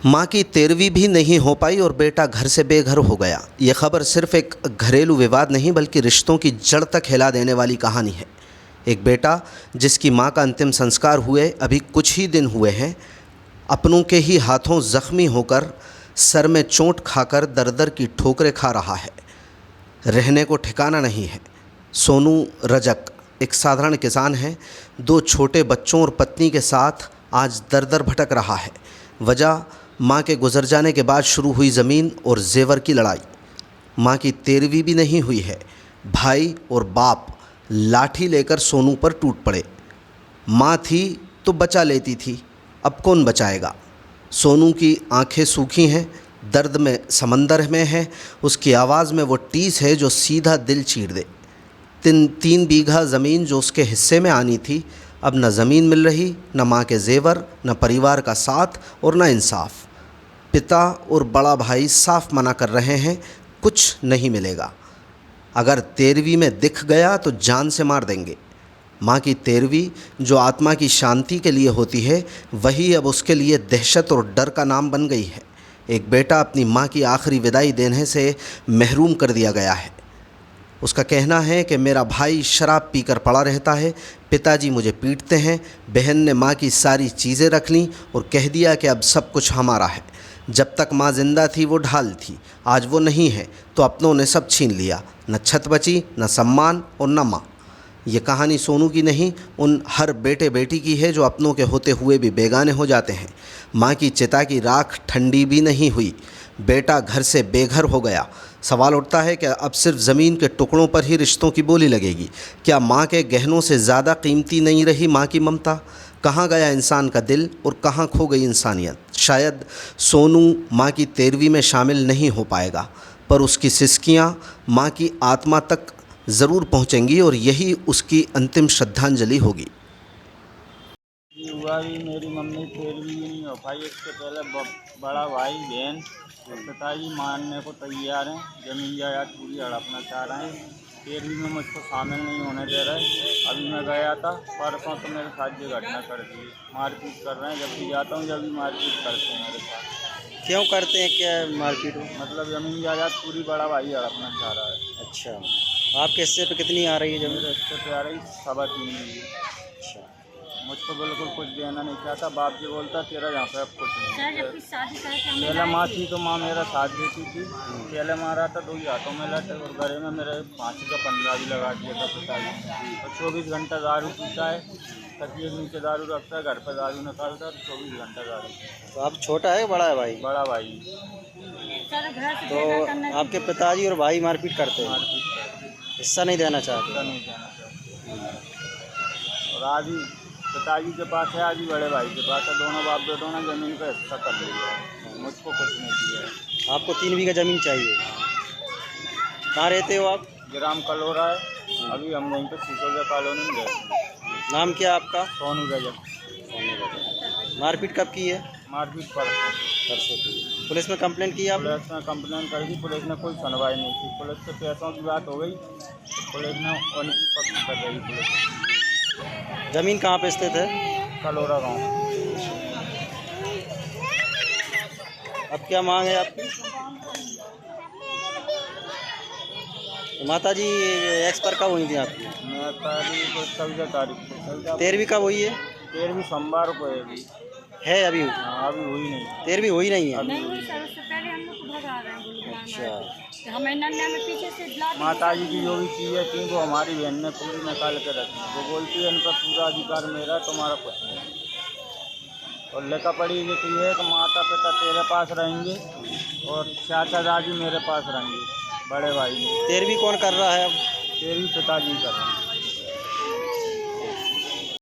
मां की 13वीं भी नहीं हो पाई और बेटा घर से बेघर हो गया। ये खबर सिर्फ एक घरेलू विवाद नहीं बल्कि रिश्तों की जड़ तक हिला देने वाली कहानी है। एक बेटा जिसकी मां का अंतिम संस्कार हुए अभी कुछ ही दिन हुए हैं, अपनों के ही हाथों जख्मी होकर सर में चोट खाकर दर दर की ठोकरें खा रहा है। रहने को ठिकाना नहीं है। सोनू रजक एक साधारण किसान है। 2 छोटे बच्चों और पत्नी के साथ आज दर दर भटक रहा है। वजह मां के गुजर जाने के बाद शुरू हुई ज़मीन और जेवर की लड़ाई। मां की 13वीं भी नहीं हुई है। भाई और बाप लाठी लेकर सोनू पर टूट पड़े। मां थी तो बचा लेती थी, अब कौन बचाएगा। सोनू की आंखें सूखी हैं, दर्द में समंदर में है। उसकी आवाज़ में वो टीस है जो सीधा दिल चीर दे। 3 बीघा ज़मीन जो उसके हिस्से में आनी थी, अब न ज़मीन मिल रही, न माँ के जेवर, न परिवार का साथ और न इंसाफ। पिता और बड़ा भाई साफ मना कर रहे हैं, कुछ नहीं मिलेगा। अगर 13वीं में दिख गया तो जान से मार देंगे। माँ की 13वीं जो आत्मा की शांति के लिए होती है, वही अब उसके लिए दहशत और डर का नाम बन गई है। एक बेटा अपनी माँ की आखिरी विदाई देने से महरूम कर दिया गया है। उसका कहना है कि मेरा भाई शराब पीकर पड़ा रहता है, पिताजी मुझे पीटते हैं, बहन ने माँ की सारी चीज़ें रख लीं और कह दिया कि अब सब कुछ हमारा है। जब तक माँ जिंदा थी वो ढाल थी, आज वो नहीं है तो अपनों ने सब छीन लिया। न छत बची, न सम्मान और न माँ। ये कहानी सोनू की नहीं, उन हर बेटे बेटी की है जो अपनों के होते हुए भी बेगाने हो जाते हैं। माँ की चिता की राख ठंडी भी नहीं हुई, बेटा घर से बेघर हो गया। सवाल उठता है कि अब सिर्फ ज़मीन के टुकड़ों पर ही रिश्तों की बोली लगेगी। क्या माँ के गहनों से ज़्यादा कीमती नहीं रही माँ की ममता? कहाँ गया इंसान का दिल और कहाँ खो गई इंसानियत? शायद सोनू माँ की 13वीं में शामिल नहीं हो पाएगा, पर उसकी सिसकियाँ माँ की आत्मा तक ज़रूर पहुँचेंगी और यही उसकी अंतिम श्रद्धांजलि होगी। हुआ भी मेरी मम्मी 13वीं भी नहीं हो पाई। इससे पहले बड़ा भाई बहन और पिताजी मानने को तैयार हैं, जमीन जायदाद पूरी हड़पना चाह रहे हैं। 13वीं में मुझको शामिल नहीं होने दे रहे। अभी मैं गया था परसों तो मेरे साथ ये घटना कर दी, मारपीट कर रहे हैं। जब भी जाता हूँ जब भी मारपीट करते हैं मेरे साथ। क्यों करते हैं, क्या मारपीट हो? मतलब जमीन जायदाद पूरी बड़ा भाई हड़पना चाह रहा है। अच्छा, आपके हिस्से पे कितनी आ रही है जमीन? मेरे हिस्से पे आ रही 3.25 मिली। अच्छा, मुझको बिल्कुल कुछ देना नहीं चाहता। बाप जी बोलता तेरा यहाँ पे अब कुछ नहीं। पहले माँ थी तो माँ मेरा साथ देती थी। पहले मारा था 2 ही हाथों में लट और गले में मेरे फांसी का 15 भी लगा दिया था पिताजी। और 24 घंटा दारू पीता है, तकिए के नीचे दारू रखता है, घर पर दारू निकालता है, 24 घंटा दारू। तो आप छोटा है बड़ा है भाई? बड़ा भाई। तो आपके पिताजी और भाई मारपीट करते हैं, हिस्सा नहीं देना चाहते? नहीं देना चाहते। और आज ही पिताजी के पास है, आज ही बड़े भाई के पास है। दोनों बाप बेटों ने ज़मीन का हिस्सा कर लिया है, मुझको कुछ नहीं दिया है। आपको 3 बीघा ज़मीन चाहिए। कहाँ रहते हो आप? ग्राम कलोरा है। अभी हम यहीं पे सीसोदिया कॉलोनी में रहते। नाम क्या आपका? सोनू रजक। मारपीट कब की है? मारपीट परसों। परसों की। पुलिस में कंप्लेंट की आपने? पुलिस ने कंप्लेन कर दी, पुलिस ने कोई सुनवाई नहीं की। पुलिस से पैसों की बात हो गई तो पुलिस ने उनकी पक्ष कर रही। पुलिस ज़मीन कहाँ पे स्थित है? कलोरा गाँव। अब क्या मांग है आपकी? तो माता जी एक्सपायर कब हुई थी आपकी? मैं तारीख को 14 तारीख को। 13वीं कब हुई है? 13वीं सोमवार को है अभी। है अभी? हाँ, अभी हुई नहीं। 13वीं हुई नहीं है? नहीं हुई सर, उससे पहले हम लोग को भगा रहे हैं गुरुद्वारा में। अच्छा, हमें नन्या में पीछे से ला दी। माता जी की जो भी चीज़ें थी वो हमारी बहन ने पूरी निकाल के रखी। वो बोलती है इन पर पूरा अधिकार मेरा, तुम्हारा कुछ नहीं। और लेखा पढ़ी ये तो ये है कि माता पिता तेरे पास रहेंगे और चाचा दादी मेरे पास रहेंगे। बड़े भाई 13वीं कौन कर रहा है अब? 13वीं पिताजी कर रहे हैं।